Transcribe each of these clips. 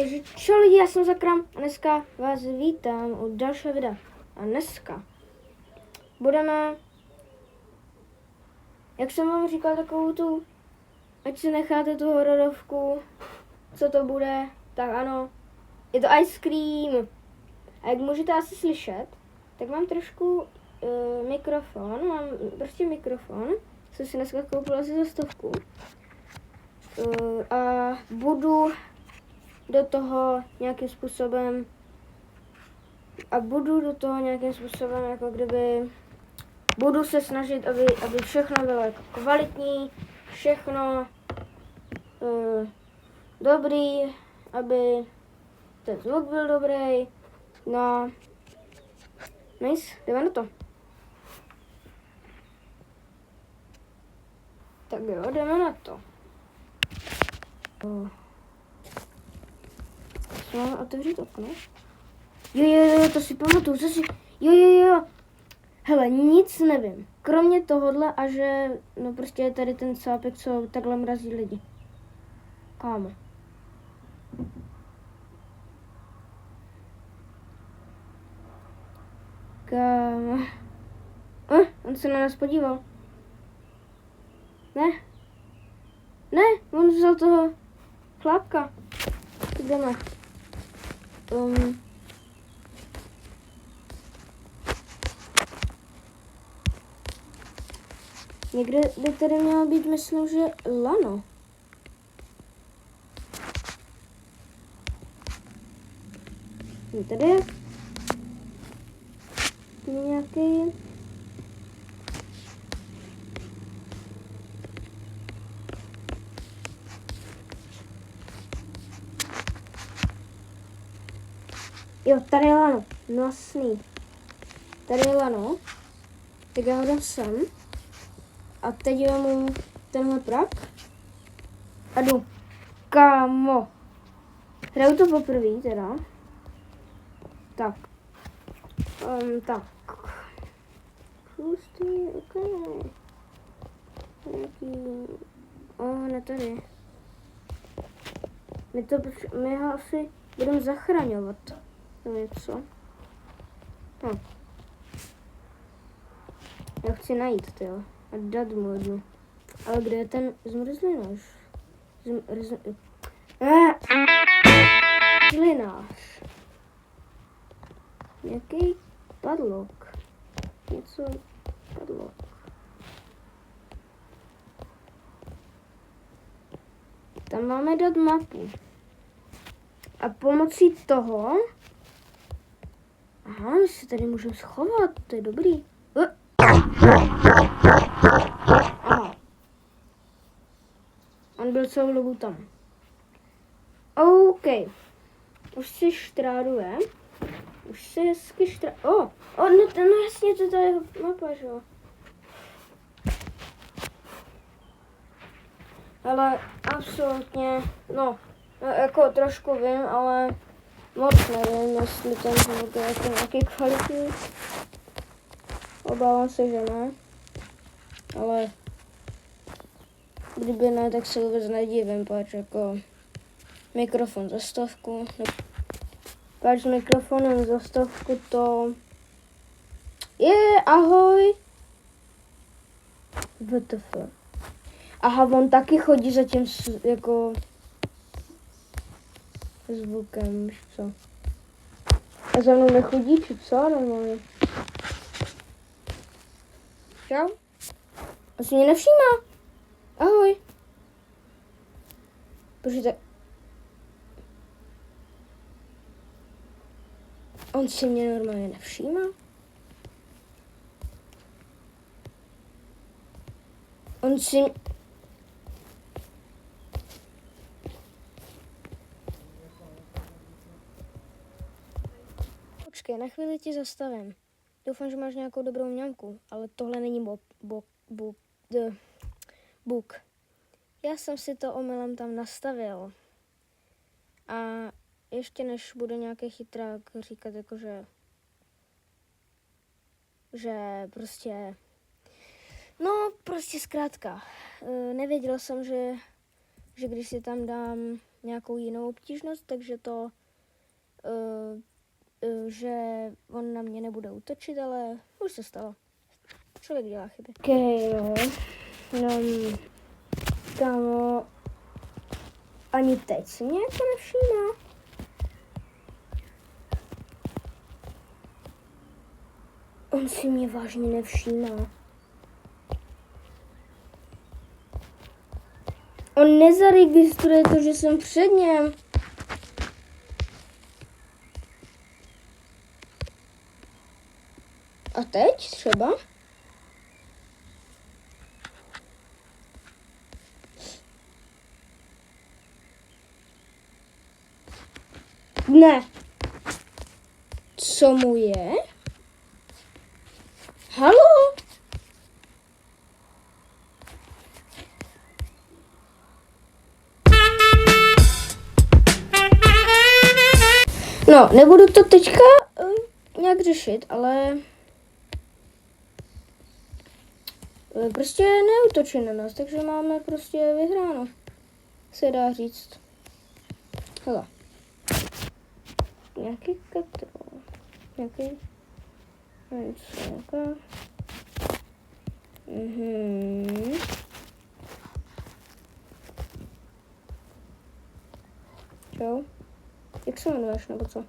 Takže čau lidi, já jsem Zakram a dneska vás vítám u dalšího videa. A dneska budeme, jak jsem vám říkal, takovou tu, ať si necháte tu hororovku, co to bude, tak ano, je to Ice Cream. A jak můžete asi slyšet, tak mám trošku mikrofon, mám prostě mikrofon, jsem si dneska koupil asi za 100. A budu do toho nějakým způsobem jako kdyby budu se snažit, aby všechno bylo jako kvalitní, všechno dobrý, aby ten zvuk byl dobrý. No, nice, jdeme na to. Tak jo, jdeme na to. Máme otevřít okno? Jo, to si pamatuju, Jo. Hele, nic nevím. Kromě tohohle a že, no prostě je tady ten sápek, co takhle mrazí lidi. Kámo. On se na nás podíval. Ne, on vzal toho chlápka. Jdeme. Někde by tady mělo být, myslím, že lano. Tady je nějaký... Jo, tady je lano. No jasný. Tady je lano. Tak já ho dám sem. A teď mu tenhle prak. A jdu. Kámo. Hraju to poprvé teda. Tak. Tak. Pustý, ok. Nějaký... ne tady. My ho asi budeme zachraňovat. To něco. Já chci najít, tyjo. A dát mu jednu. Ale kde je ten zmrzlinář? Zmrzlinář. Nějaký padlok. Něco padlok. Tam máme dát mapu. A pomocí toho... Aha, my se tady můžeme schovat, to je dobrý. Aha. On byl celou dobu tam. OK. Už si štráduje. Už si hezky štráduje. No jasně, to je jeho mapa, že jo. Ale absolutně, no, jako trošku vím, ale moc nevím, jestli ten zvuk je jako nějaký kvalitní. Obávám se, že ne. Ale kdyby ne, tak se vůbec nedivím, páč jako mikrofon za 100. Páč s mikrofonem za 100 to je, ahoj. WTF. Aha, on taky chodí za tím jako zvukem, víš co. A za mnou nechodí, či co? Normálně. Čau. On si mě nevšímá. Ahoj. Počkejte. On si mě normálně nevšímá. On si... Počkej, na chvíli ti zastavím. Doufám, že máš nějakou dobrou mňamku, ale tohle není buk. Já jsem si to omylem tam nastavil. A ještě než bude nějaký chytrák říkat jakože... Že prostě... No, prostě zkrátka. Nevěděl jsem, že když si tam dám nějakou jinou obtížnost, takže to, že on na mě nebude útočit, ale už se stalo. Člověk dělá chyby. Kámo, ani teď si mě jako nevšímá. On si mě vážně nevšímá. On nezaregistruje to, že jsem před něm. A teď třeba? Ne. Co mu je? Haló? No, nebudu to teďka nějak řešit, ale prostě neútočí na nás, takže máme prostě vyhráno, se dá říct. Hele. Nějaký katrol. Nějaká. Čau. Jak se jmenuješ, nebo co?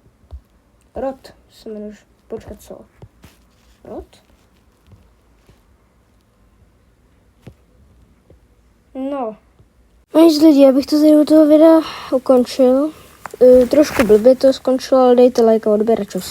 Rod se jmenuješ. Počkat, co? Rod? No. Nic lidi, abych to tady u toho videa ukončil. Trošku blbě to skončilo, ale dejte like a odběr, čus.